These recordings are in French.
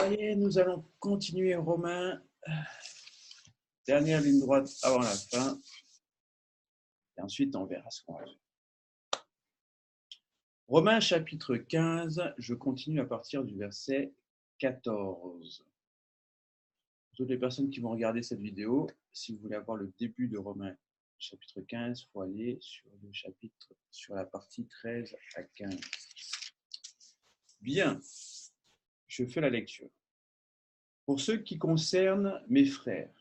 Ça y est, nous allons continuer Romains. Dernière ligne droite avant la fin. Et ensuite, on verra ce qu'on va faire. Romains chapitre 15, je continue à partir du verset 14. Pour toutes les personnes qui vont regarder cette vidéo, si vous voulez avoir le début de Romains chapitre 15, il faut aller sur la partie 13 à 15. Bien, je fais la lecture. Pour ce qui concerne mes frères,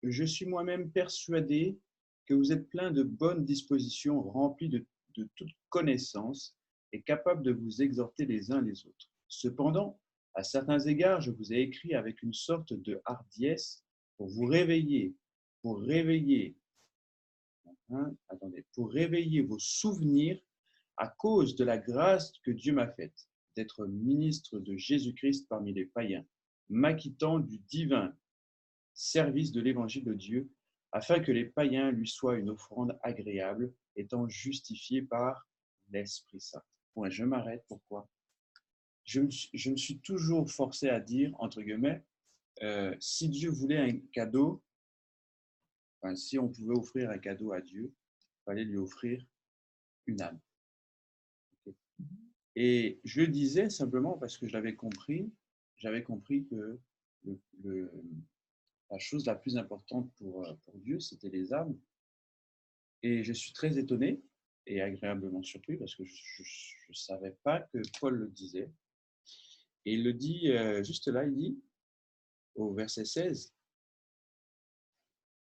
je suis moi-même persuadé que vous êtes pleins de bonnes dispositions, remplis de toute connaissance et capables de vous exhorter les uns les autres. Cependant, à certains égards, je vous ai écrit avec une sorte de hardiesse pour vous réveiller, pour réveiller vos souvenirs à cause de la grâce que Dieu m'a faite d'être ministre de Jésus-Christ parmi les païens, m'acquittant du divin service de l'évangile de Dieu, afin que les païens lui soient une offrande agréable, étant justifiés par l'Esprit Saint. Bon, je m'arrête. Pourquoi? Je me suis toujours forcé à dire, entre guillemets, si Dieu voulait un cadeau, enfin, si on pouvait offrir un cadeau à Dieu, il fallait lui offrir une âme. Okay. Et je le disais simplement parce que j'avais compris que la chose la plus importante pour Dieu, c'était les âmes. Et je suis très étonné et agréablement surpris parce que je ne savais pas que Paul le disait. Et il le dit juste là, il dit au verset 16,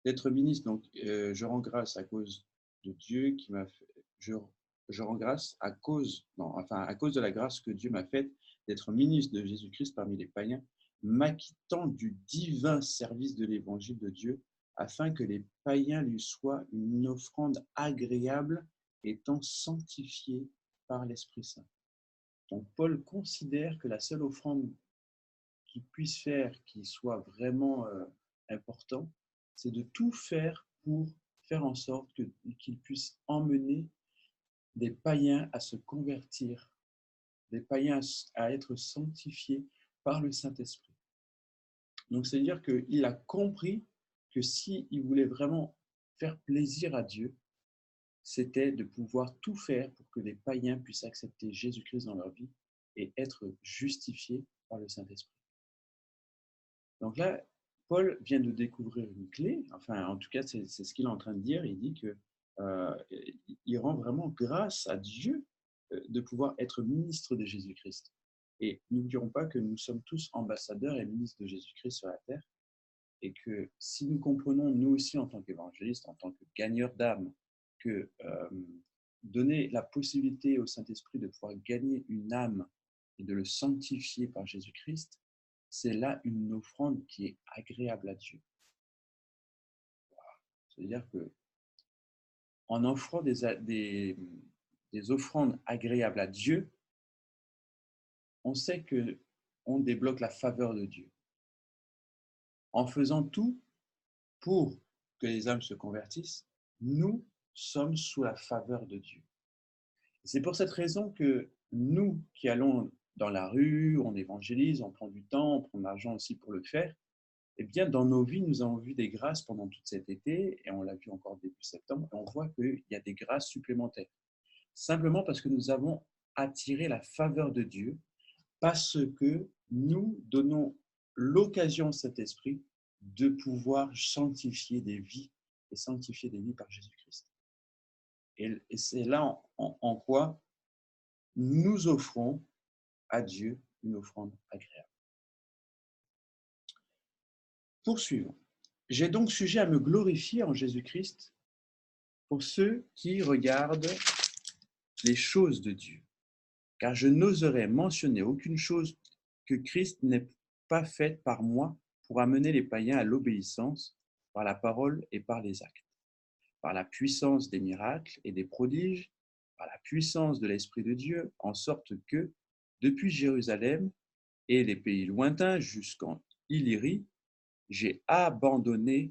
d'être ministre. Donc, je rends grâce à cause de Dieu qui m'a fait. Je rends grâce à cause de la grâce que Dieu m'a faite d'être ministre de Jésus-Christ parmi les païens, m'acquittant du divin service de l'évangile de Dieu, afin que les païens lui soient une offrande agréable, étant sanctifiés par l'Esprit Saint. Donc, Paul considère que la seule offrande qu'il puisse faire, qui soit vraiment important, c'est de tout faire pour faire en sorte qu'il puisse emmener des païens à se convertir, des païens à être sanctifiés par le Saint-Esprit. Donc, c'est-à-dire qu'il a compris que s'il voulait vraiment faire plaisir à Dieu, c'était de pouvoir tout faire pour que les païens puissent accepter Jésus-Christ dans leur vie et être justifiés par le Saint-Esprit. Donc là, Paul vient de découvrir une clé, enfin en tout cas c'est ce qu'il est en train de dire, il dit qu'il rend vraiment grâce à Dieu de pouvoir être ministre de Jésus-Christ. Et n'oublions pas que nous sommes tous ambassadeurs et ministres de Jésus-Christ sur la terre, et que si nous comprenons nous aussi en tant qu'évangélistes, en tant que gagneurs d'âmes, que donner la possibilité au Saint-Esprit de pouvoir gagner une âme et de le sanctifier par Jésus-Christ, c'est là une offrande qui est agréable à Dieu. C'est-à-dire qu'en offrant des offrandes agréables à Dieu, on sait qu'on débloque la faveur de Dieu. En faisant tout pour que les âmes se convertissent, nous sommes sous la faveur de Dieu. C'est pour cette raison que nous qui allons dans la rue, on évangélise, on prend du temps, on prend de l'argent aussi pour le faire, eh bien, dans nos vies, nous avons vu des grâces pendant tout cet été, et on l'a vu encore début septembre, et on voit qu'il y a des grâces supplémentaires. Simplement parce que nous avons attiré la faveur de Dieu, parce que nous donnons l'occasion à cet esprit de pouvoir sanctifier des vies, et sanctifier des vies par Jésus-Christ. Et c'est là en quoi nous offrons à Dieu une offrande agréable. Poursuivons. J'ai donc sujet à me glorifier en Jésus-Christ pour ceux qui regardent les choses de Dieu, car je n'oserais mentionner aucune chose que Christ n'ait pas faite par moi pour amener les païens à l'obéissance par la parole et par les actes, par la puissance des miracles et des prodiges, par la puissance de l'Esprit de Dieu, en sorte que, depuis Jérusalem et les pays lointains jusqu'en Illyrie, j'ai abondamment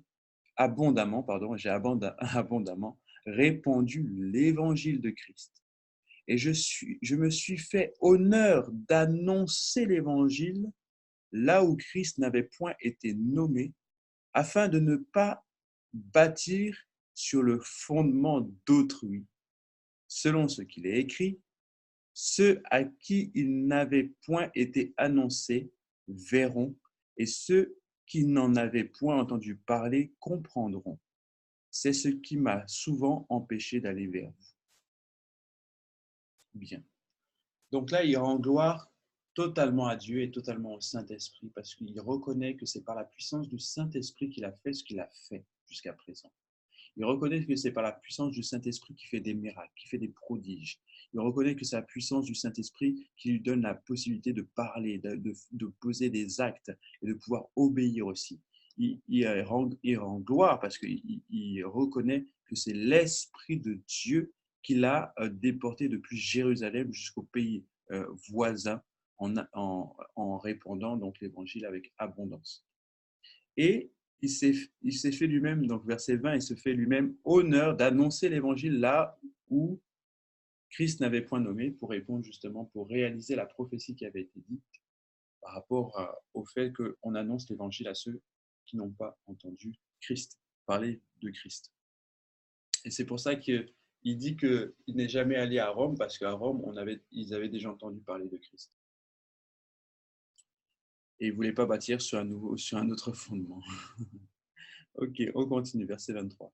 répandu l'évangile de Christ. Et je me suis fait honneur d'annoncer l'évangile là où Christ n'avait point été nommé, afin de ne pas bâtir sur le fondement d'autrui, selon ce qu'il est écrit, ceux à qui il n'avait point été annoncé verront, et ceux qui n'en avaient point entendu parler comprendront. C'est ce qui m'a souvent empêché d'aller vers vous. Bien. Donc là, il rend gloire totalement à Dieu et totalement au Saint-Esprit, parce qu'il reconnaît que c'est par la puissance du Saint-Esprit qu'il a fait ce qu'il a fait jusqu'à présent. Il reconnaît que c'est par la puissance du Saint-Esprit qui fait des miracles, qui fait des prodiges. Il reconnaît que c'est la puissance du Saint-Esprit qui lui donne la possibilité de parler, de poser des actes et de pouvoir obéir aussi. Il rend gloire parce qu'il reconnaît que c'est l'Esprit de Dieu qui l'a déporté depuis Jérusalem jusqu'au pays voisin en répandant donc l'évangile avec abondance. Et il s'est fait lui-même, donc verset 20, il se fait lui-même honneur d'annoncer l'évangile là où Christ n'avait point nommé, pour répondre justement, pour réaliser la prophétie qui avait été dite par rapport au fait qu'on annonce l'évangile à ceux qui n'ont pas entendu Christ, parler de Christ. Et c'est pour ça qu'il dit qu'il n'est jamais allé à Rome, parce qu'à Rome, ils avaient déjà entendu parler de Christ. Et il ne voulait pas bâtir sur un autre fondement. Ok, on continue, verset 23.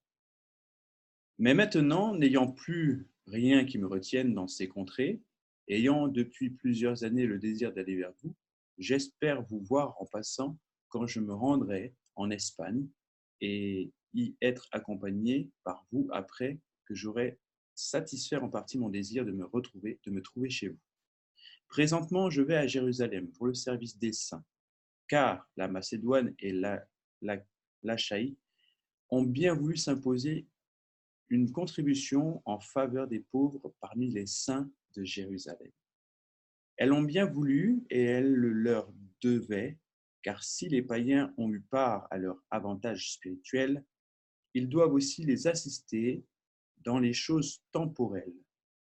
Mais maintenant, n'ayant plus rien qui me retienne dans ces contrées, ayant depuis plusieurs années le désir d'aller vers vous, j'espère vous voir en passant quand je me rendrai en Espagne et y être accompagné par vous après que j'aurai satisfait en partie mon désir de me trouver chez vous. Présentement, je vais à Jérusalem pour le service des saints, car la Macédoine et l'Achaïe ont bien voulu s'imposer une contribution en faveur des pauvres parmi les saints de Jérusalem. Elles l'ont bien voulu et elles le leur devaient, car si les païens ont eu part à leur avantage spirituel, ils doivent aussi les assister dans les choses temporelles.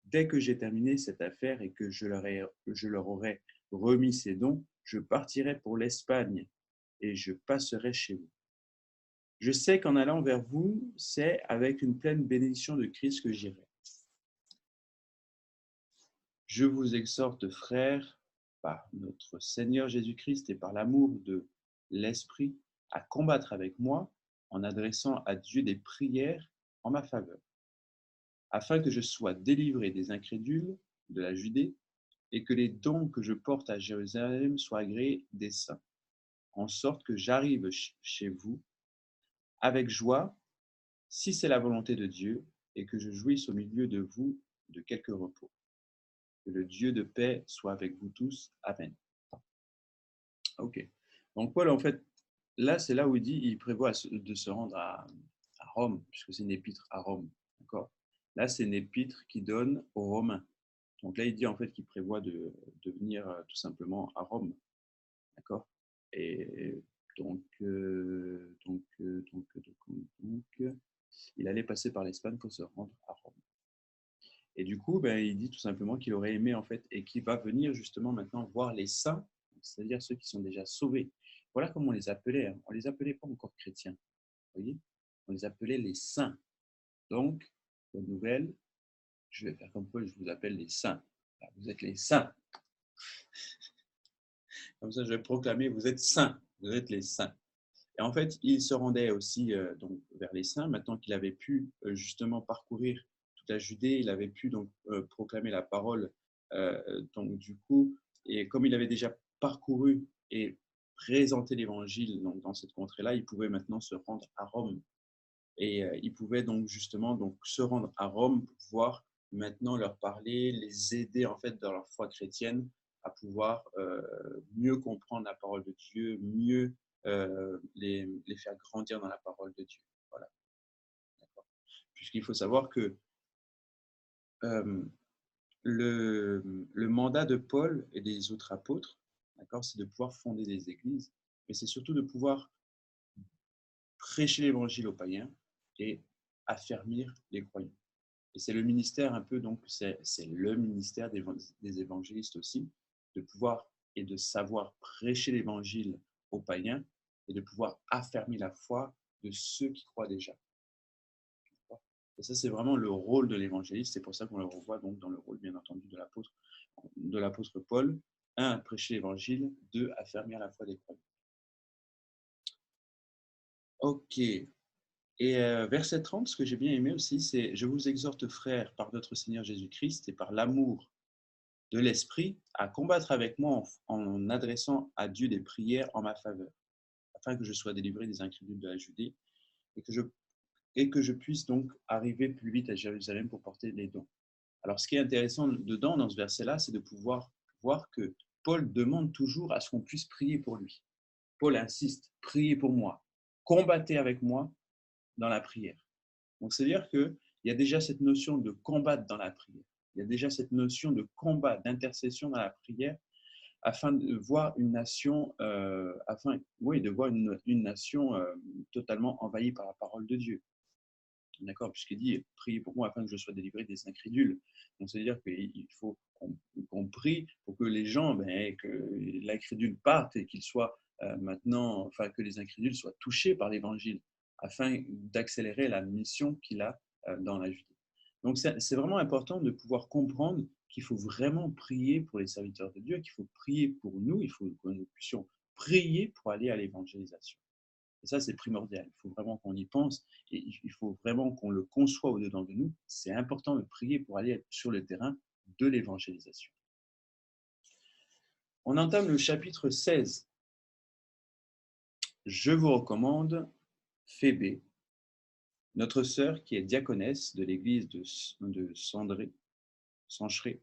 Dès que j'ai terminé cette affaire et que je leur aurai remis ces dons, je partirai pour l'Espagne et je passerai chez vous. Je sais qu'en allant vers vous, c'est avec une pleine bénédiction de Christ que j'irai. Je vous exhorte, frères, par notre Seigneur Jésus-Christ et par l'amour de l'Esprit, à combattre avec moi en adressant à Dieu des prières en ma faveur, afin que je sois délivré des incrédules de la Judée et que les dons que je porte à Jérusalem soient agréés des saints, en sorte que j'arrive chez vous avec joie, si c'est la volonté de Dieu, et que je jouisse au milieu de vous de quelque repos. Que le Dieu de paix soit avec vous tous. Amen. Ok. Donc Paul, en fait, là, c'est là où il prévoit de se rendre à Rome, puisque c'est une épître à Rome. D'accord. Là, c'est une épître qui donne aux Romains. Donc là, il dit en fait qu'il prévoit de venir tout simplement à Rome. D'accord. Et donc, il allait passer par l'Espagne pour se rendre à Rome. Et du coup, ben, il dit tout simplement qu'il aurait aimé, en fait, et qu'il va venir justement maintenant voir les saints, c'est-à-dire ceux qui sont déjà sauvés. Voilà comment on les appelait. Hein. On ne les appelait pas encore chrétiens. Vous voyez, on les appelait les saints. Donc, bonne nouvelle, je vais faire comme Paul, je vous appelle les saints. Vous êtes les saints. Comme ça, je vais proclamer, vous êtes saints. Vous êtes les saints. Et en fait, il se rendait aussi donc, vers les saints, maintenant qu'il avait pu justement parcourir toute la Judée, il avait pu donc proclamer la parole. Donc du coup, et comme il avait déjà parcouru et présenté l'évangile donc, dans cette contrée-là, il pouvait maintenant se rendre à Rome. Et il pouvait donc justement donc, se rendre à Rome pour pouvoir maintenant leur parler, les aider en fait dans leur foi chrétienne à pouvoir mieux comprendre la parole de Dieu, mieux les faire grandir dans la parole de Dieu. Voilà. Puisqu'il faut savoir que euh, le mandat de Paul et des autres apôtres, c'est de pouvoir fonder des églises, mais c'est surtout de pouvoir prêcher l'évangile aux païens et affermir les croyants. Et c'est le ministère un peu, donc c'est le ministère des évangélistes aussi, de pouvoir et de savoir prêcher l'évangile aux païens et de pouvoir affermir la foi de ceux qui croient déjà. Et ça, c'est vraiment le rôle de l'évangéliste. C'est pour ça qu'on le revoit donc dans le rôle, bien entendu, de l'apôtre Paul. 1, prêcher l'évangile. 2, affermir la foi des croyants. Ok. Et verset 30, ce que j'ai bien aimé aussi, c'est « Je vous exhorte, frères, par notre Seigneur Jésus-Christ et par l'amour de l'Esprit, à combattre avec moi en adressant à Dieu des prières en ma faveur, afin que je sois délivré des incrédules de la Judée et que je puisse donc arriver plus vite à Jérusalem pour porter les dons. » Alors, ce qui est intéressant dedans, dans ce verset-là, c'est de pouvoir voir que Paul demande toujours à ce qu'on puisse prier pour lui. Paul insiste, priez pour moi, combattez avec moi dans la prière. Donc, c'est-à-dire qu'il y a déjà cette notion de combattre dans la prière. Il y a déjà cette notion de combat, d'intercession dans la prière, afin de voir une nation, totalement envahie par la parole de Dieu. D'accord, puisqu'il dit « Priez pour moi afin que je sois délivré des incrédules ». Donc, c'est-à-dire qu'il faut qu'on prie pour que les gens, que l'incrédule parte et qu'il soit que les incrédules soient touchés par l'évangile, afin d'accélérer la mission qu'il a dans la Judée. Donc, c'est vraiment important de pouvoir comprendre qu'il faut vraiment prier pour les serviteurs de Dieu, qu'il faut prier pour nous, il faut que nous puissions prier pour aller à l'évangélisation. Et ça, c'est primordial. Il faut vraiment qu'on y pense et il faut vraiment qu'on le conçoit au-dedans de nous. C'est important de prier pour aller sur le terrain de l'évangélisation. On entame le chapitre 16. Je vous recommande Phébé, notre sœur qui est diaconesse de l'église de Sancheré,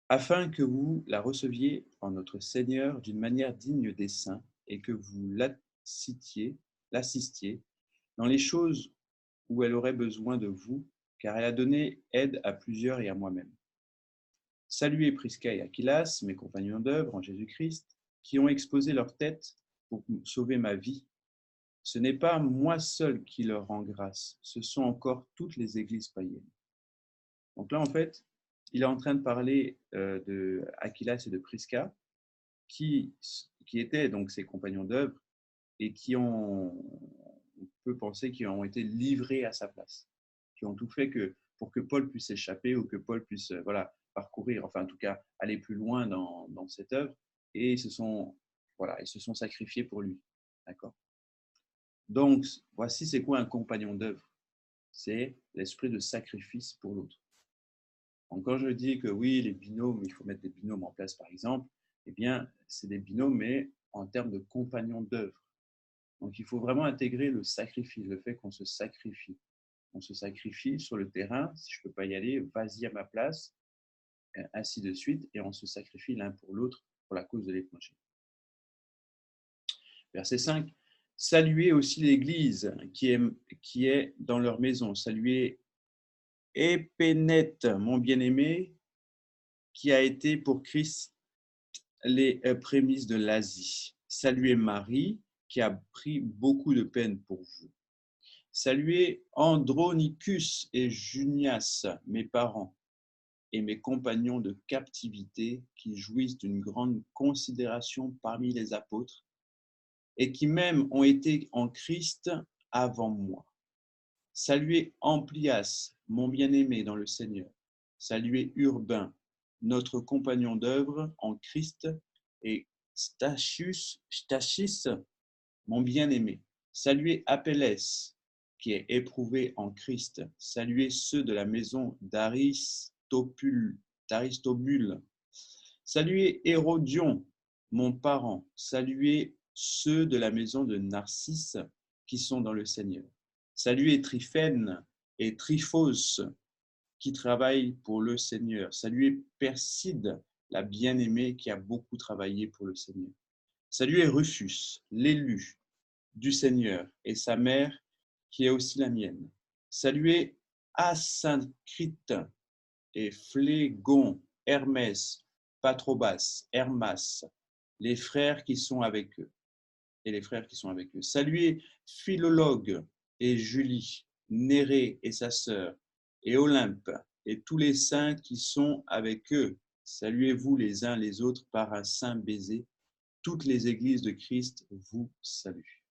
afin que vous la receviez en notre Seigneur d'une manière digne des saints et que vous l'assistiez dans les choses où elle aurait besoin de vous, car elle a donné aide à plusieurs et à moi-même. Saluez Prisca et Aquilas, mes compagnons d'œuvre en Jésus-Christ, qui ont exposé leur tête pour sauver ma vie. Ce n'est pas moi seul qui leur rend grâce, ce sont encore toutes les églises païennes. Donc là, en fait, il est en train de parler de Aquilas et de Prisca, qui étaient donc ses compagnons d'œuvre et on peut penser qu'ils ont été livrés à sa place, qui ont tout fait pour que Paul puisse échapper ou que Paul puisse parcourir, enfin en tout cas aller plus loin dans cette œuvre, et ils se sont sacrifiés pour lui. D'accord. Donc, voici c'est quoi un compagnon d'œuvre. C'est l'esprit de sacrifice pour l'autre. Donc, quand je dis que oui, les binômes, il faut mettre des binômes en place, par exemple, eh bien, c'est des binômes, mais en termes de compagnons d'œuvre. Donc, il faut vraiment intégrer le sacrifice, le fait qu'on se sacrifie. On se sacrifie sur le terrain. Si je ne peux pas y aller, vas-y à ma place, ainsi de suite. Et on se sacrifie l'un pour l'autre pour la cause de l'évangile. Verset 5. Saluez aussi l'Église qui est dans leur maison. Saluez Épénète, mon bien-aimé, qui a été pour Christ les prémices de l'Asie. Saluez Marie, qui a pris beaucoup de peine pour vous. Saluez Andronicus et Junias, mes parents, et mes compagnons de captivité qui jouissent d'une grande considération parmi les apôtres et qui même ont été en Christ avant moi. Saluez Amplias, mon bien-aimé dans le Seigneur. Saluez Urbain, notre compagnon d'œuvre en Christ, et Stachys, mon bien-aimé. Saluez Apelles, qui est éprouvé en Christ. Saluez ceux de la maison d'Aristobule. Saluez Hérodion, mon parent. Saluez ceux de la maison de Narcisse qui sont dans le Seigneur. Saluez Tryphène et Tryphos qui travaillent pour le Seigneur. Saluez Perside, la bien-aimée qui a beaucoup travaillé pour le Seigneur. Saluez Rufus, l'élu du Seigneur, et sa mère qui est aussi la mienne. Saluez Asyncrite et Phlégon, Hermès, Patrobas, Hermas, les frères qui sont avec eux. Saluez Philologue et Julie, Nérée et sa sœur, et Olympe, et tous les saints qui sont avec eux. Saluez-vous les uns les autres par un saint baiser. Toutes les églises de Christ vous saluent.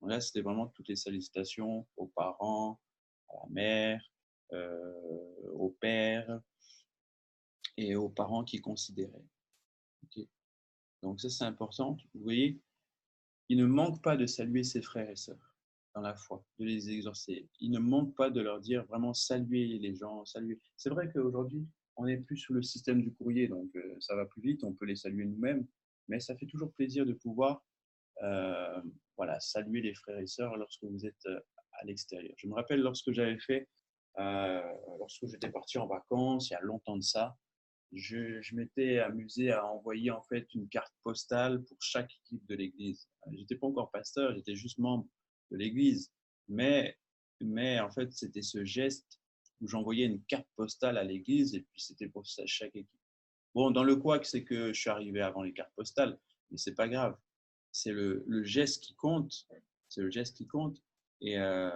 Donc là, c'était vraiment toutes les salutations aux parents, à la mère, au père et aux parents qui considéraient. Okay. Donc ça, c'est important. Vous voyez, il ne manque pas de saluer ses frères et sœurs dans la foi, de les exhorter. Il ne manque pas de leur dire vraiment saluer les gens, saluer. C'est vrai qu'aujourd'hui, on n'est plus sous le système du courrier, donc ça va plus vite, on peut les saluer nous-mêmes, mais ça fait toujours plaisir de pouvoir voilà, saluer les frères et sœurs lorsque vous êtes à l'extérieur. Je me rappelle lorsque j'avais fait, lorsque j'étais parti en vacances, il y a longtemps de ça, je m'étais amusé à envoyer en fait une carte postale pour chaque équipe de l'église. J'étais pas encore pasteur, j'étais juste membre de l'église, mais, mais en fait c'était ce geste où j'envoyais une carte postale à l'église et puis c'était pour chaque équipe. Bon, dans le couac, c'est que je suis arrivé avant les cartes postales, mais c'est pas grave. C'est le geste qui compte. C'est le geste qui compte. Et, et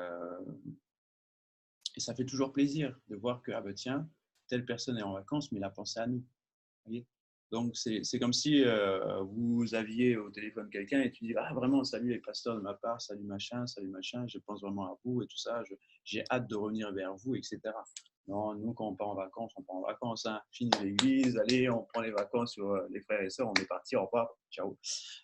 ça fait toujours plaisir de voir que, ah ben tiens, telle personne est en vacances, mais il a pensé à nous. Voyez. Donc, c'est comme si vous aviez au téléphone quelqu'un et tu dis, ah vraiment, salut les pasteurs de ma part, salut machin, je pense vraiment à vous et tout ça, j'ai hâte de revenir vers vous, etc. Non, nous, quand on part en vacances, on part en vacances, hein. Fini l'église, allez, on prend les vacances sur les frères et sœurs, on est parti, au revoir, ciao.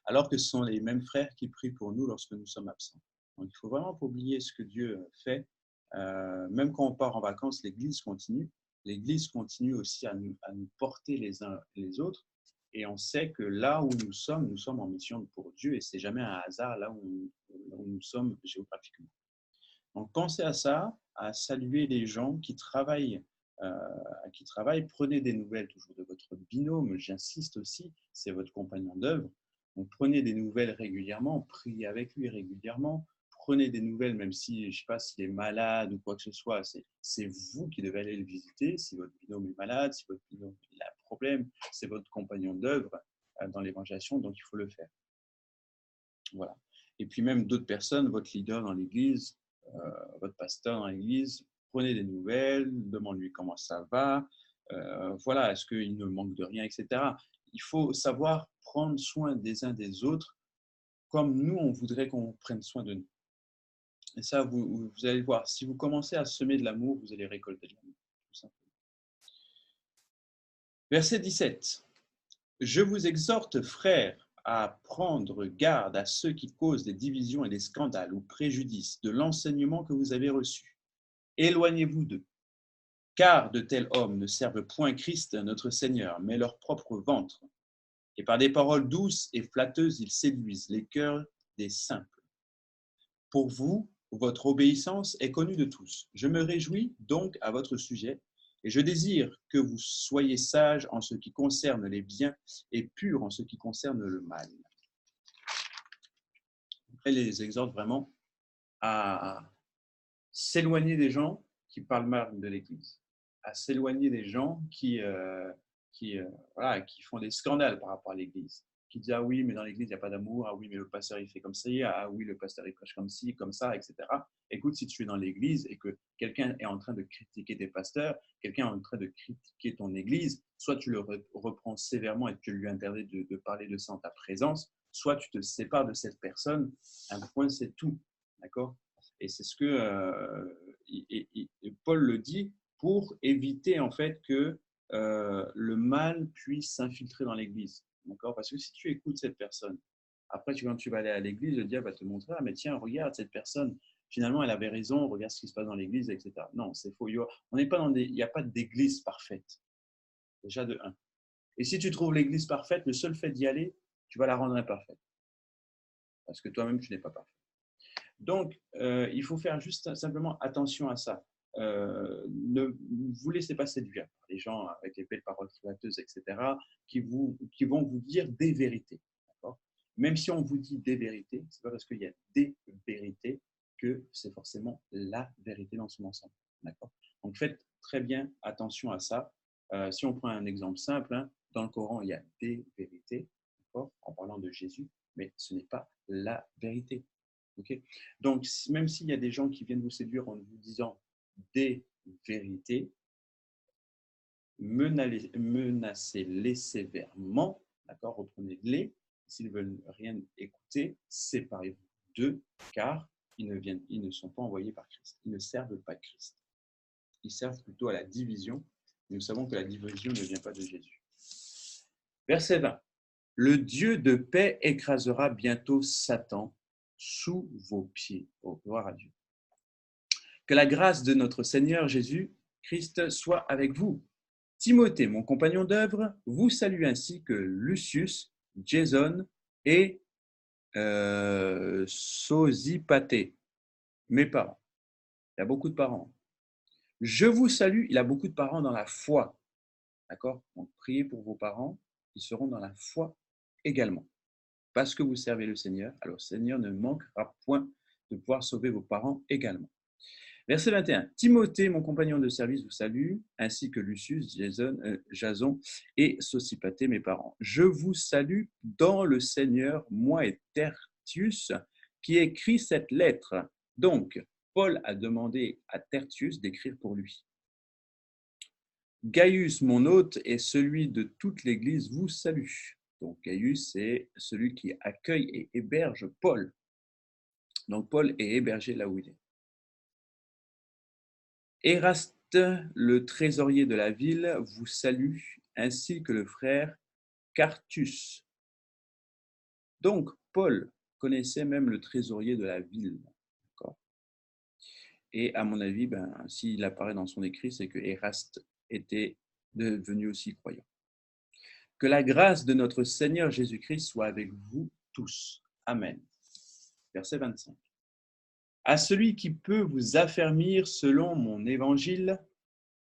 Alors que ce sont les mêmes frères qui prient pour nous lorsque nous sommes absents. Donc, il faut vraiment pas oublier ce que Dieu fait. Même quand on part en vacances, l'église continue. L'Église continue aussi à nous porter les uns les autres. Et on sait que là où nous sommes en mission pour Dieu et c'est jamais un hasard là où nous sommes géographiquement. Donc pensez à ça, à saluer les gens qui travaillent. Prenez des nouvelles toujours de votre binôme, j'insiste aussi, c'est votre compagnon d'œuvre. Donc prenez des nouvelles régulièrement, priez avec lui régulièrement. Prenez des nouvelles, même si, je ne sais pas, s'il est malade ou quoi que ce soit, c'est vous qui devez aller le visiter. Si votre binôme est malade, si votre binôme a un problème, c'est votre compagnon d'œuvre dans l'évangélisation, donc il faut le faire. Voilà. Et puis même d'autres personnes, votre leader dans l'église, votre pasteur dans l'église, prenez des nouvelles, demandez-lui comment ça va, voilà, est-ce qu'il ne manque de rien, etc. Il faut savoir prendre soin des uns des autres comme nous, on voudrait qu'on prenne soin de nous. Et ça, vous allez voir, si vous commencez à semer de l'amour, vous allez récolter de l'amour. Tout simplement. Verset 17. Je vous exhorte, frères, à prendre garde à ceux qui causent des divisions et des scandales ou préjudices de l'enseignement que vous avez reçu. Éloignez-vous d'eux, car de tels hommes ne servent point Christ, notre Seigneur, mais leur propre ventre. Et par des paroles douces et flatteuses, ils séduisent les cœurs des simples. Pour vous, votre obéissance est connue de tous. Je me réjouis donc à votre sujet, et je désire que vous soyez sages en ce qui concerne les biens et purs en ce qui concerne le mal. Elle les exhorte vraiment à s'éloigner des gens qui parlent mal de l'Église, à s'éloigner des gens voilà, qui font des scandales par rapport à l'Église, qui disent ah oui, mais dans l'Église, il n'y a pas d'amour, ah oui, mais le pasteur, il fait comme ça, ah oui, le pasteur, il prêche comme ci, comme ça, etc. Écoute, si tu es dans l'Église et que quelqu'un est en train de critiquer tes pasteurs, quelqu'un est en train de critiquer ton Église, soit tu le reprends sévèrement et tu lui interdis de parler de ça en ta présence, soit tu te sépares de cette personne, un point, c'est tout, d'accord? Et c'est ce que Paul le dit pour éviter en fait que le mal puisse s'infiltrer dans l'Église. D'accord? Parce que si tu écoutes cette personne, après quand tu vas aller à l'Église, le diable va te montrer, ah mais tiens, regarde cette personne, finalement elle avait raison, regarde ce qui se passe dans l'Église, etc. Non, c'est faux. On n'est pas dans il n'y a pas d'Église parfaite. Déjà de un. Et si tu trouves l'Église parfaite, le seul fait d'y aller, tu vas la rendre imparfaite. Parce que toi-même, tu n'es pas parfait. Donc, il faut faire juste simplement attention à ça. Ne vous laissez pas séduire par les gens avec les belles paroles flatteuses, etc., qui vont vous dire des vérités. Même si on vous dit des vérités, ce n'est pas parce qu'il y a des vérités que c'est forcément la vérité dans son ensemble. Donc, faites très bien attention à ça. Si on prend un exemple simple, hein, dans le Coran, il y a des vérités, en parlant de Jésus, mais ce n'est pas la vérité. Okay. Donc, même s'il y a des gens qui viennent vous séduire en vous disant des vérités, menacez-les sévèrement, d'accord, reprenez-les. S'ils ne veulent rien écouter, séparez-vous d'eux, car ils ne sont pas envoyés par Christ. Ils ne servent pas Christ. Ils servent plutôt à la division. Nous savons que la division ne vient pas de Jésus. Verset 20. Le Dieu de paix écrasera bientôt Satan sous vos pieds. Oh, gloire à Dieu. Que la grâce de notre Seigneur Jésus-Christ soit avec vous. Timothée, mon compagnon d'œuvre, vous salue ainsi que Lucius, Jason et Sosipater, mes parents. Il y a beaucoup de parents. Je vous salue, il a beaucoup de parents dans la foi. D'accord? Donc, priez pour vos parents, ils seront dans la foi également. Parce que vous servez le Seigneur, alors le Seigneur ne manquera point de pouvoir sauver vos parents également. Verset 21. Timothée, mon compagnon de service, vous salue, ainsi que Lucius, Jason et Sosipater, mes parents. Je vous salue dans le Seigneur, moi et Tertius, qui écrit cette lettre. Donc, Paul a demandé à Tertius d'écrire pour lui. Gaius, mon hôte, et celui de toute l'Église vous salue. Donc, Gaius, c'est celui qui accueille et héberge Paul. Donc, Paul est hébergé là où il est. Éraste, le trésorier de la ville, vous salue, ainsi que le frère Quartus. Donc, Paul connaissait même le trésorier de la ville. D'accord. Et à mon avis, s'il apparaît dans son écrit, c'est que Éraste était devenu aussi croyant. Que la grâce de notre Seigneur Jésus-Christ soit avec vous tous. Amen. Verset 25. À celui qui peut vous affermir selon mon évangile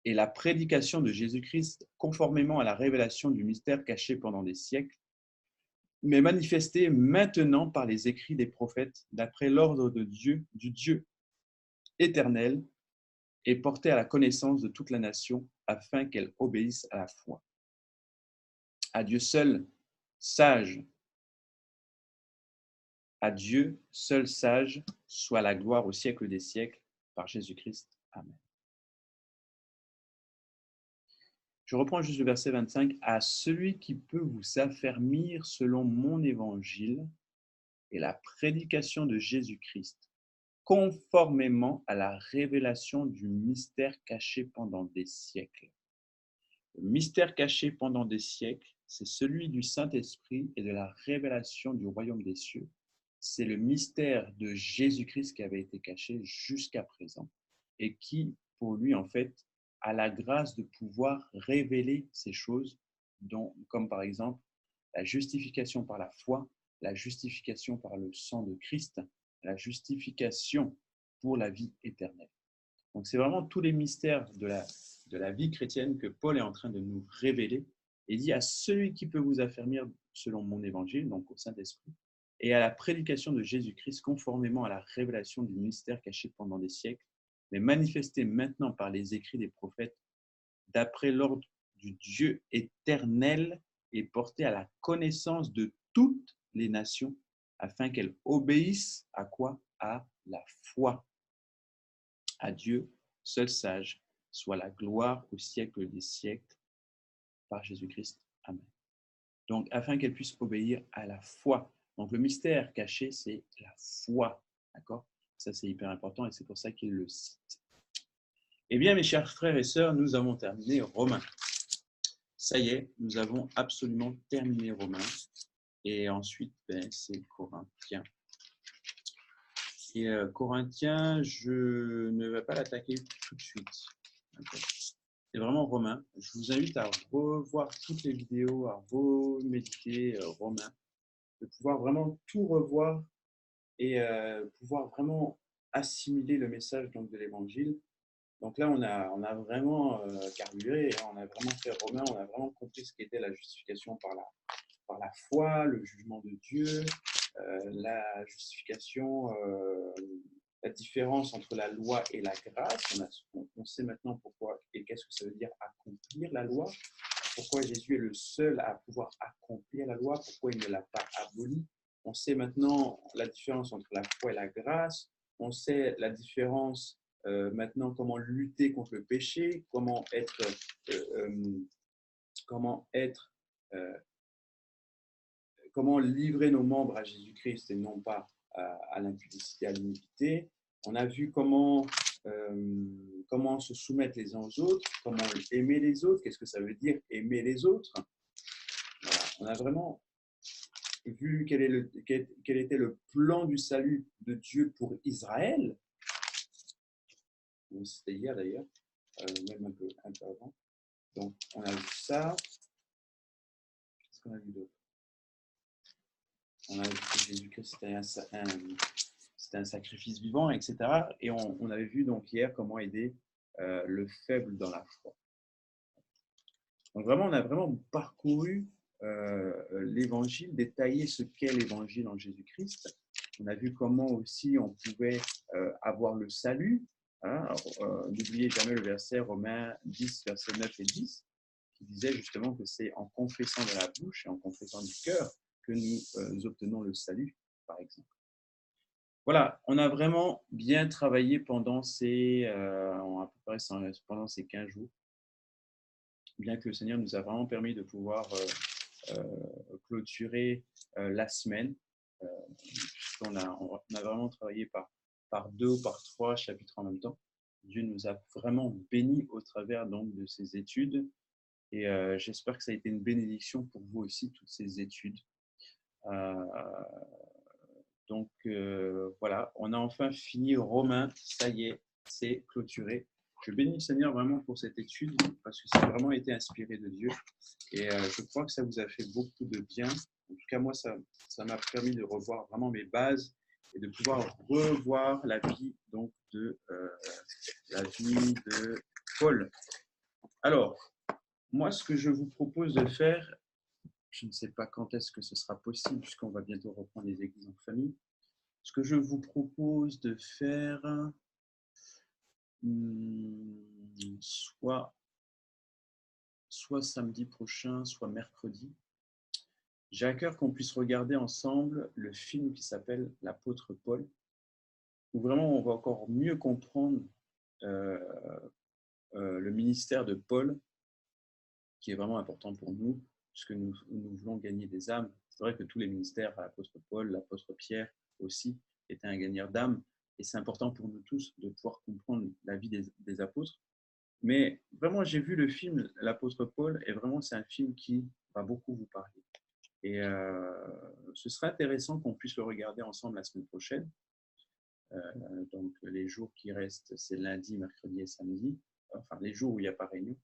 et la prédication de Jésus-Christ conformément à la révélation du mystère caché pendant des siècles, mais manifesté maintenant par les écrits des prophètes d'après l'ordre de Dieu, du Dieu éternel, et porté à la connaissance de toute la nation afin qu'elle obéisse à la foi. À Dieu seul, sage, à Dieu seul sage, soit la gloire au siècle des siècles, par Jésus-Christ. Amen. Je reprends juste le verset 25. À celui qui peut vous affermir selon mon évangile et la prédication de Jésus-Christ, conformément à la révélation du mystère caché pendant des siècles. Le mystère caché pendant des siècles, c'est celui du Saint-Esprit et de la révélation du royaume des cieux. C'est le mystère de Jésus-Christ qui avait été caché jusqu'à présent et qui, pour lui, en fait, a la grâce de pouvoir révéler ces choses, comme par exemple la justification par la foi, la justification par le sang de Christ, la justification pour la vie éternelle. Donc, c'est vraiment tous les mystères de la vie chrétienne que Paul est en train de nous révéler. Et il dit à celui qui peut vous affermir selon mon évangile, donc au Saint-Esprit, et à la prédication de Jésus-Christ conformément à la révélation du mystère caché pendant des siècles, mais manifesté maintenant par les écrits des prophètes, d'après l'ordre du Dieu éternel, et porté à la connaissance de toutes les nations, afin qu'elles obéissent à quoi? À la foi. À Dieu, seul sage, soit la gloire au siècle des siècles, par Jésus-Christ. Amen. Donc, afin qu'elles puissent obéir à la foi. Donc, le mystère caché, c'est la foi. D'accord? Ça, c'est hyper important et c'est pour ça qu'il le cite. Eh bien, mes chers frères et sœurs, nous avons terminé Romains. Ça y est, nous avons absolument terminé Romains. Et ensuite, c'est Corinthiens. Et Corinthiens, je ne vais pas l'attaquer tout de suite. C'est vraiment Romains. Je vous invite à revoir toutes les vidéos, à reméditer Romains, de pouvoir vraiment tout revoir et pouvoir vraiment assimiler le message donc, de l'Évangile. Donc là, on a vraiment carburé, hein, on a vraiment fait Romains, on a vraiment compris ce qu'était la justification par la foi, le jugement de Dieu, la justification, la différence entre la loi et la grâce. On sait maintenant pourquoi et qu'est-ce que ça veut dire accomplir la loi, pourquoi Jésus est le seul à pouvoir accomplir la loi, pourquoi il ne l'a pas abolie. On sait maintenant la différence entre la foi et la grâce, on sait la différence maintenant comment lutter contre le péché, comment être, euh, comment livrer nos membres à Jésus-Christ et non pas à l'impudicité, à l'iniquité. On a vu comment se soumettre les uns aux autres, comment aimer les autres, qu'est-ce que ça veut dire aimer les autres. Voilà. On a vraiment vu quel était le plan du salut de Dieu pour Israël. C'était hier d'ailleurs, même un peu avant. Donc on a vu ça. Qu'est-ce qu'on a vu d'autre? On a vu que Jésus-Christ c'était un sacrifice vivant, etc. Et on avait vu donc hier comment aider le faible dans la foi. Donc vraiment, on a vraiment parcouru l'évangile, détaillé ce qu'est l'évangile en Jésus-Christ. On a vu comment aussi on pouvait avoir le salut. Hein. N'oubliez jamais le verset Romains 10, versets 9 et 10, qui disait justement que c'est en confessant de la bouche et en confessant du cœur que nous obtenons le salut, par exemple. Voilà, on a vraiment bien travaillé pendant pendant ces 15 jours, bien que le Seigneur nous a vraiment permis de pouvoir clôturer la semaine. On a vraiment travaillé par 2 ou par 3 chapitres en même temps. Dieu nous a vraiment bénis au travers donc de ces études et j'espère que ça a été une bénédiction pour vous aussi, toutes ces études. Donc voilà, on a enfin fini Romains, ça y est, c'est clôturé. Je bénis le Seigneur vraiment pour cette étude parce que ça a vraiment été inspiré de Dieu et je crois que ça vous a fait beaucoup de bien. En tout cas, moi, ça m'a permis de revoir vraiment mes bases et de pouvoir revoir la vie de Paul. Alors, moi, ce que je vous propose de faire, je ne sais pas quand est-ce que ce sera possible puisqu'on va bientôt reprendre les églises en famille. Ce que je vous propose de faire, soit samedi prochain, soit mercredi, j'ai à cœur qu'on puisse regarder ensemble le film qui s'appelle L'apôtre Paul, où vraiment on va encore mieux comprendre le ministère de Paul, qui est vraiment important pour nous, puisque nous voulons gagner des âmes. C'est vrai que tous les ministères, l'apôtre Paul, l'apôtre Pierre aussi, étaient un gagneur d'âmes, et c'est important pour nous tous de pouvoir comprendre la vie des apôtres. Mais vraiment, j'ai vu le film L'apôtre Paul, et vraiment, c'est un film qui va beaucoup vous parler. Et ce serait intéressant qu'on puisse le regarder ensemble la semaine prochaine. Donc, les jours qui restent, c'est lundi, mercredi et samedi. Enfin, les jours où il n'y a pas réunion.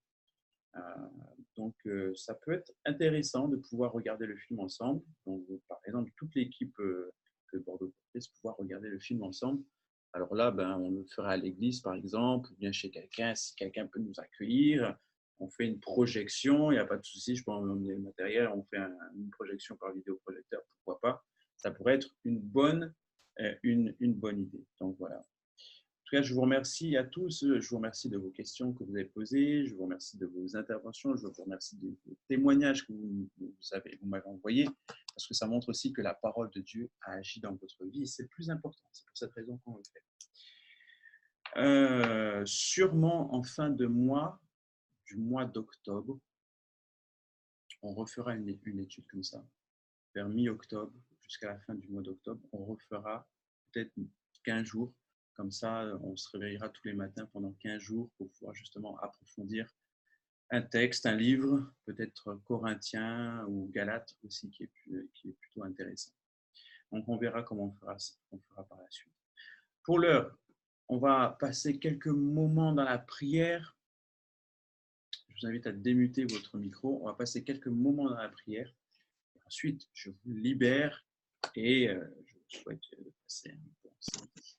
Donc, ça peut être intéressant de pouvoir regarder le film ensemble. Donc, par exemple, toute l'équipe de Bordeaux puisse pouvoir regarder le film ensemble. Alors là, on le fera à l'église, par exemple, ou bien chez quelqu'un, si quelqu'un peut nous accueillir. On fait une projection, il n'y a pas de souci, je peux emmener le matériel, on fait une projection par vidéoprojecteur, pourquoi pas. Ça pourrait être une bonne idée. Donc voilà. En tout cas, je vous remercie à tous. Je vous remercie de vos questions que vous avez posées. Je vous remercie de vos interventions. Je vous remercie des témoignages que vous m'avez envoyés, parce que ça montre aussi que la parole de Dieu a agi dans votre vie. C'est le plus important. C'est pour cette raison qu'on le fait. Sûrement en fin de mois, du mois d'octobre, on refera une étude comme ça. Vers mi-octobre, jusqu'à la fin du mois d'octobre, on refera peut-être 15 jours. Comme ça, on se réveillera tous les matins pendant 15 jours pour pouvoir justement approfondir un texte, un livre, peut-être Corinthiens ou Galates aussi, qui est plutôt intéressant. Donc, on verra comment on fera par la suite. Pour l'heure, on va passer quelques moments dans la prière. Je vous invite à démuter votre micro. On va passer quelques moments dans la prière. Ensuite, je vous libère et je vous souhaite de passer un bon samedi.